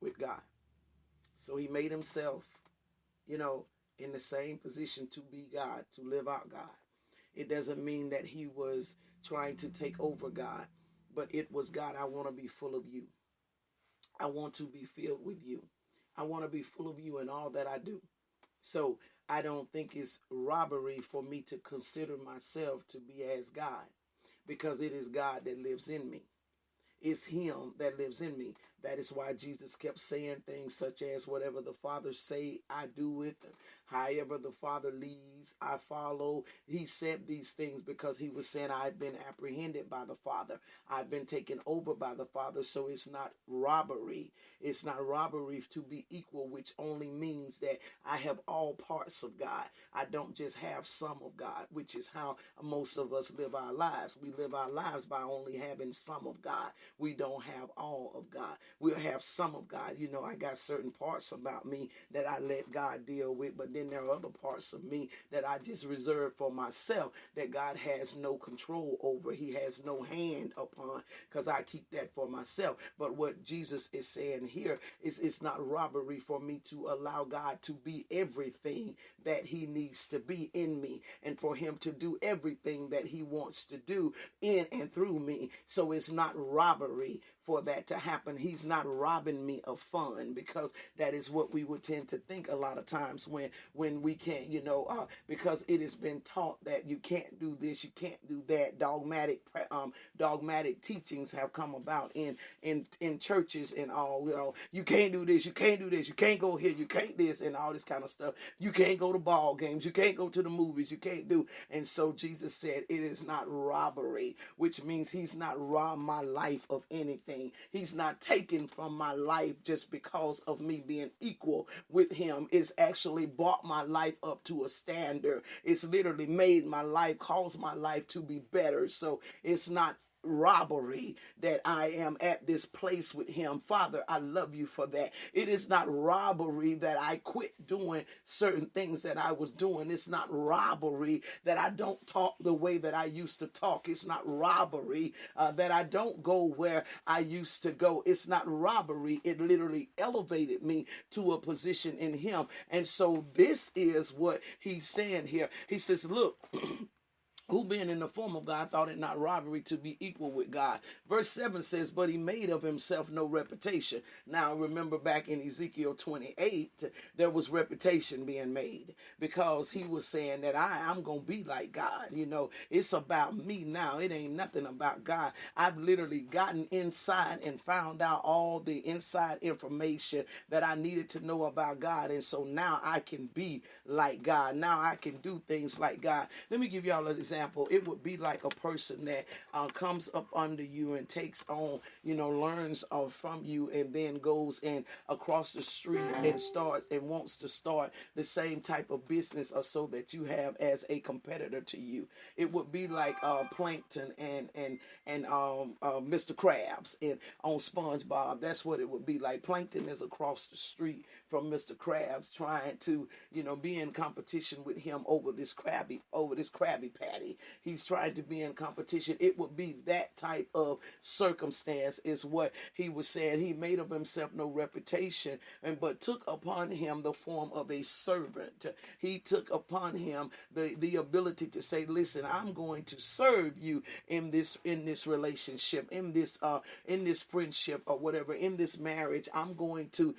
with God. So he made himself, you know, in the same position to be God, to live out God. It doesn't mean that he was trying to take over God, but it was, God, I want to be full of you. I want to be filled with you. I want to be full of you in all that I do. So I don't think it's robbery for me to consider myself to be as God, because it is God that lives in me. It's him that lives in me. That is why Jesus kept saying things such as, whatever the Father say, I do it. However the Father leads, I follow. He said these things because he was saying, I've been apprehended by the Father. I've been taken over by the Father. So it's not robbery. It's not robbery to be equal, which only means that I have all parts of God. I don't just have some of God, which is how most of us live our lives. We live our lives by only having some of God. We don't have all of God. We'll have some of God. You know, I got certain parts about me that I let God deal with, but then there are other parts of me that I just reserve for myself that God has no control over. He has no hand upon, because I keep that for myself. But what Jesus is saying here is, it's not robbery for me to allow God to be everything that he needs to be in me, and for him to do everything that he wants to do in and through me. So it's not robbery for that to happen. He's not robbing me of fun, because that is what we would tend to think a lot of times when we can't, because it has been taught that you can't do this, you can't do that. Dogmatic teachings have come about in churches and all. You can't do this, you can't do this, you can't go here, you can't this, and all this kind of stuff. You can't go to ball games, you can't go to the movies, you can't do. And so Jesus said it is not robbery, which means he's not robbed my life of anything. He's not taken from my life just because of me being equal with him. It's actually brought my life up to a standard. It's literally made my life, caused my life to be better. So it's not robbery that I am at this place with him. Father, I love you for that. It is not robbery that I quit doing certain things that I was doing. It's not robbery that I don't talk the way that I used to talk. It's not robbery that I don't go where I used to go. It's not robbery. It literally elevated me to a position in him. And so this is what he's saying here. He says, look, who being in the form of God thought it not robbery to be equal with God. Verse 7 says, but he made of himself no reputation. Now remember, back in Ezekiel 28, there was reputation being made, because he was saying that I'm going to be like God. It's about me now. It ain't nothing about God. I've literally gotten inside and found out all the inside information that I needed to know about God. And so now I can be like God. Now I can do things like God. Let me give y'all an example. It would be like a person that comes up under you and takes on, learns from you, and then goes in across the street and starts and wants to start the same type of business or so that you have as a competitor to you. It would be like Plankton and Mr. Krabs on SpongeBob. That's what it would be like. Plankton is across the street from Mr. Krabs, trying to, be in competition with him over this Krabby Patty. He's trying to be in competition. It would be that type of circumstance is what he was saying. He made of himself no reputation, but took upon him the form of a servant. He took upon him the ability to say, listen, I'm going to serve you in this relationship, in this friendship, or whatever, in this marriage. I'm going to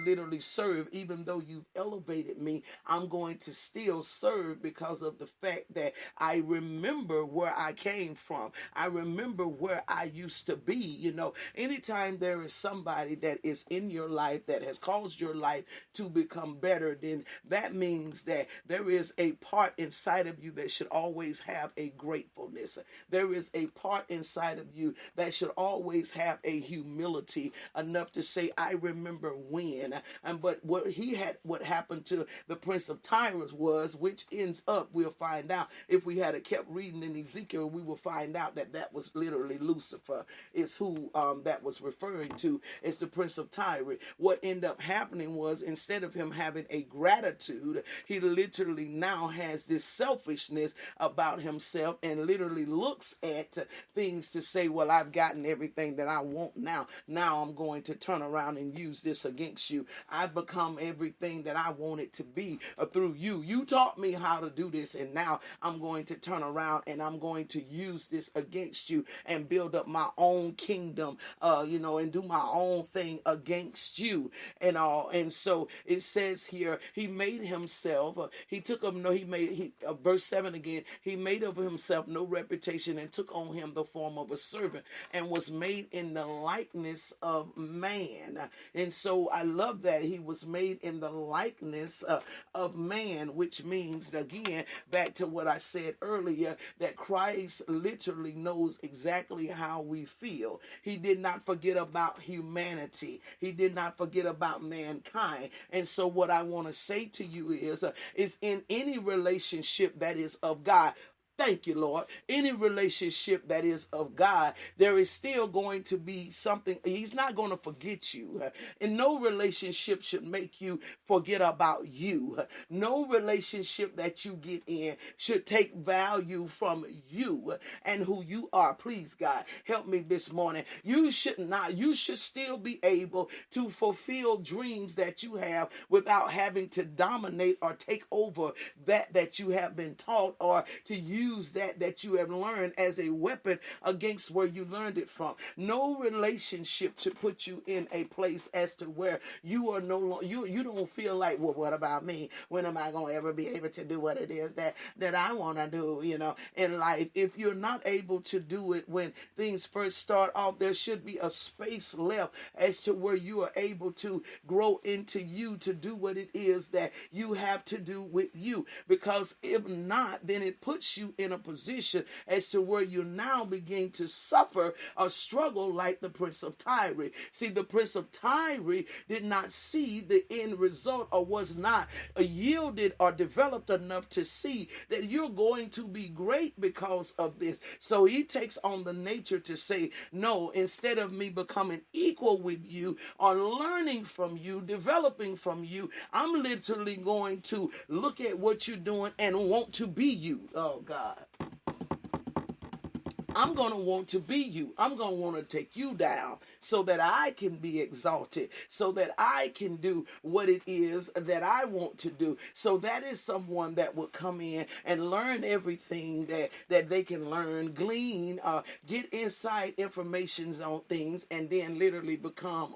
literally serve. Even though you've elevated me, I'm going to still serve, because of the fact that I remember where I came from. I remember where I used to be. Anytime there is somebody that is in your life that has caused your life to become better, then that means that there is a part inside of you that should always have a gratefulness. There is a part inside of you that should always have a humility enough to say, I remember when. But what happened to the Prince of Tyrus was, which ends up, we'll find out if we we had kept reading in Ezekiel, we will find out that that was literally Lucifer is who that was referring to. It's the prince of Tyre. What ended up happening was, instead of him having a gratitude, he literally now has this selfishness about himself and literally looks at things to say, well, I've gotten everything that I want now. Now I'm going to turn around and use this against you. I've become everything that I wanted to be through you. You taught me how to do this, and now I'm going to turn around and I'm going to use this against you and build up my own kingdom, and do my own thing against you and all. And so it says here, he made himself, verse 7 again, he made of himself no reputation and took on him the form of a servant and was made in the likeness of man. And so I love that he was made in the likeness of man, which means, again, back to what I said earlier, that Christ literally knows exactly how we feel. He did not forget about humanity. He did not forget about mankind. And so what I want to say to you is in any relationship that is of God, thank you, Lord. Any relationship that is of God, there is still going to be something. He's not going to forget you. And no relationship should make you forget about you. No relationship that you get in should take value from you and who you are. Please, God, help me this morning. You should still be able to fulfill dreams that you have without having to dominate or take over that you have been taught, or to use that you have learned as a weapon against where you learned it from. No relationship should put you in a place as to where you are no longer, you don't feel like, well, what about me? When am I going to ever be able to do what it is that I want to do, in life? If you're not able to do it when things first start off, there should be a space left as to where you are able to grow into you to do what it is that you have to do with you. Because if not, then it puts you in a position as to where you now begin to suffer or struggle like the prince of Tyre. See, the prince of Tyre did not see the end result, or was not yielded or developed enough to see that you're going to be great because of this. So he takes on the nature to say, no, instead of me becoming equal with you or learning from you, developing from you, I'm literally going to look at what you're doing and want to be you. Oh, God. I'm going to want to be you. I'm going to want to take you down so that I can be exalted, so that I can do what it is that I want to do. So that is someone that will come in and learn everything that they can learn, glean, get inside information on things, and then literally become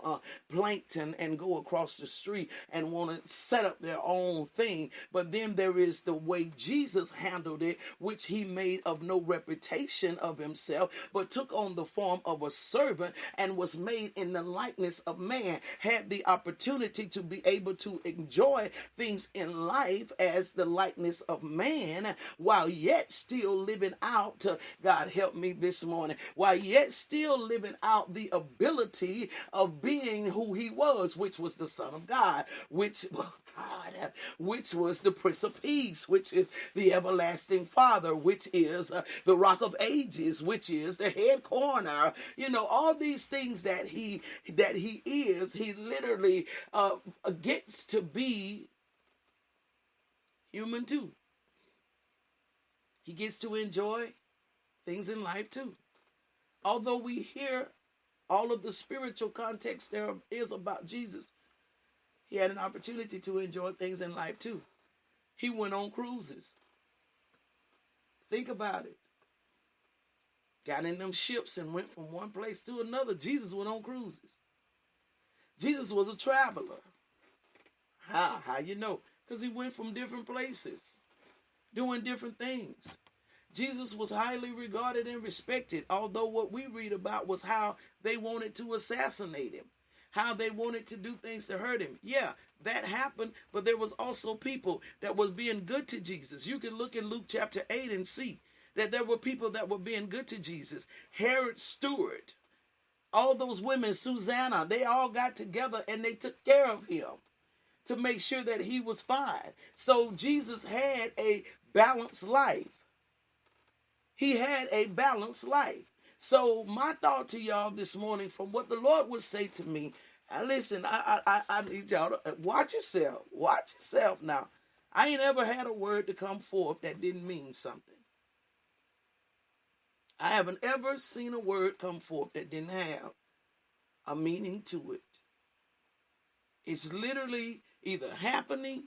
plankton and go across the street and want to set up their own thing. But then there is the way Jesus handled it, which he made of no reputation of himself, but took on the form of a servant and was made in the likeness of man, had the opportunity to be able to enjoy things in life as the likeness of man, while yet still living out, God help me this morning, while yet still living out the ability of being who he was, which was the Son of God, which was the Prince of Peace, which is the everlasting Father, which is the Rock of Ages, which is the head corner. All these things that he is, he literally gets to be human too. He gets to enjoy things in life too. Although we hear all of the spiritual context there is about Jesus, he had an opportunity to enjoy things in life too. He went on cruises. Think about it. Got in them ships and went from one place to another. Jesus went on cruises. Jesus was a traveler. How you know? Because he went from different places, doing different things. Jesus was highly regarded and respected, although what we read about was how they wanted to assassinate him, how they wanted to do things to hurt him. Yeah, that happened, but there was also people that was being good to Jesus. You can look in Luke chapter 8 and see that there were people that were being good to Jesus. Herod Stewart, all those women, Susanna, they all got together and they took care of him to make sure that he was fine. So Jesus had a balanced life. He had a balanced life. So my thought to y'all this morning, from what the Lord would say to me, listen, I need y'all to watch yourself. Watch yourself now. I ain't ever had a word to come forth that didn't mean something. I haven't ever seen a word come forth that didn't have a meaning to it. It's literally either happening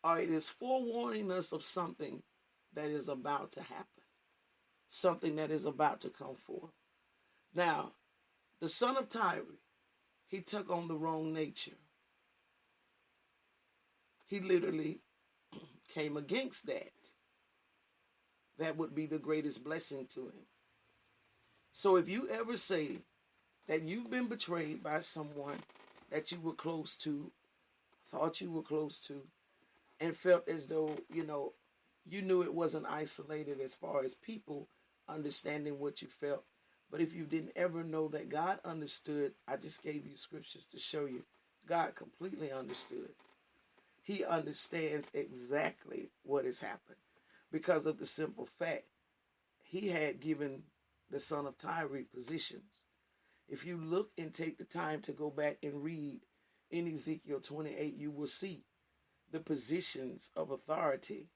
or it is forewarning us of something that is about to happen. Something that is about to come forth. Now, the son of Tyre, he took on the wrong nature. He literally came against that. That would be the greatest blessing to him. So if you ever say that you've been betrayed by someone that you were close to, thought you were close to, and felt as though, you knew it wasn't isolated as far as people understanding what you felt. But if you didn't ever know that God understood, I just gave you scriptures to show you. God completely understood. He understands exactly what has happened because of the simple fact he had given the son of Tyre positions. If you look and take the time to go back and read in Ezekiel 28, you will see the positions of authority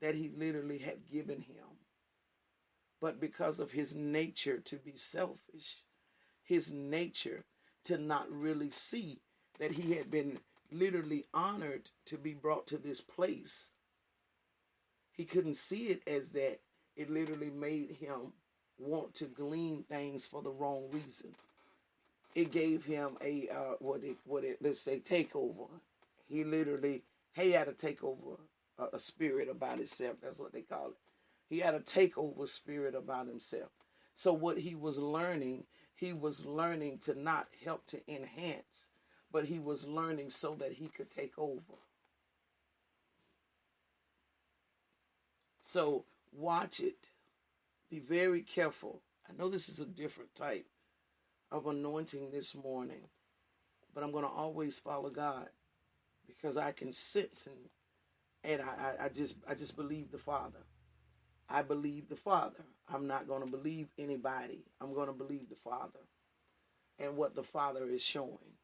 that he literally had given him. But because of his nature to be selfish, his nature to not really see that he had been literally honored to be brought to this place, he couldn't see it as that. It literally made him want to glean things for the wrong reason. It gave him a let's say takeover. He had a takeover, a spirit about himself. That's what they call it. He had a takeover spirit about himself. So what he was learning to not help to enhance, but he was learning so that he could take over. So watch it. Be very careful. I know this is a different type of anointing this morning, but I'm going to always follow God because I can sense and I just believe the Father. I believe the Father. I'm not going to believe anybody. I'm going to believe the Father and what the Father is showing.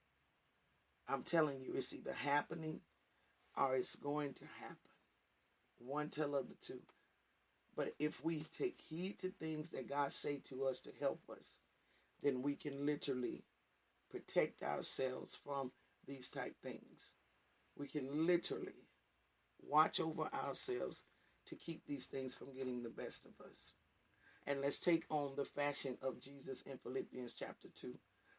I'm telling you, it's either happening or it's going to happen. One tell of the two. But if we take heed to things that God say to us to help us, then we can literally protect ourselves from these type things. We can literally watch over ourselves to keep these things from getting the best of us. And let's take on the fashion of Jesus in Philippians chapter 2,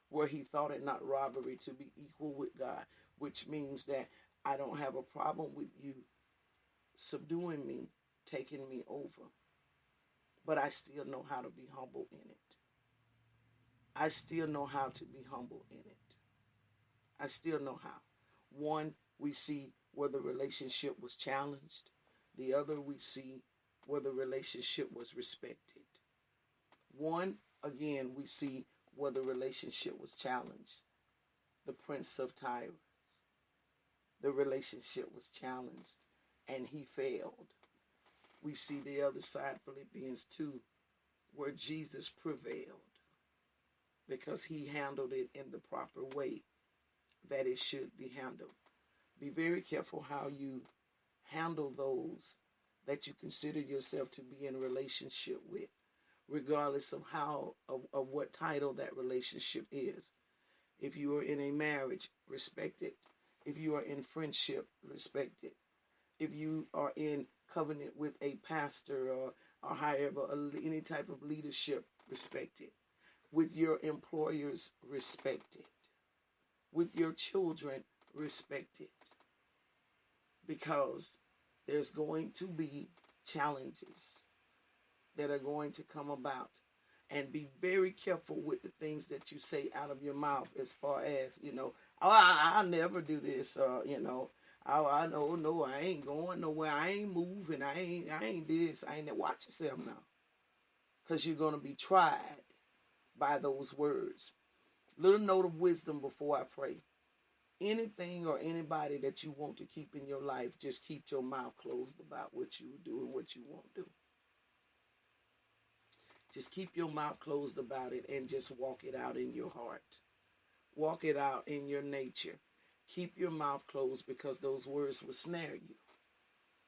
where he thought it not robbery to be equal with God, which means that I don't have a problem with you subduing me, taking me over. But I still know how to be humble in it. I still know how to be humble in it. I still know how. One, we see where the relationship was challenged. The other, we see where the relationship was respected. One, again, we see where the relationship was challenged. The Prince of Tyre. The relationship was challenged and he failed. We see the other side, Philippians 2, where Jesus prevailed because he handled it in the proper way that it should be handled. Be very careful how you handle those that you consider yourself to be in a relationship with, regardless of of what title that relationship is. If you are in a marriage, respect it. If you are in friendship, respect it. If you are in covenant with a pastor or however, any type of leadership, respect it. With your employers, respect it. With your children, respect it. Because there's going to be challenges that are going to come about. And be very careful with the things that you say out of your mouth as far as, I'll never do this, I know, no, I ain't going nowhere, I ain't moving, I ain't this, I ain't that. Watch yourself now. Because you're going to be tried by those words. Little note of wisdom before I pray. Anything or anybody that you want to keep in your life, just keep your mouth closed about what you do and what you won't do. Just keep your mouth closed about it and just walk it out in your heart. Walk it out in your nature. Keep your mouth closed, because those words will snare you.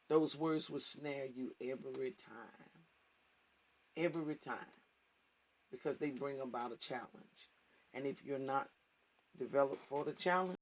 Those words will snare you every time. Every time. Because they bring about a challenge. And if you're not developed for the challenge,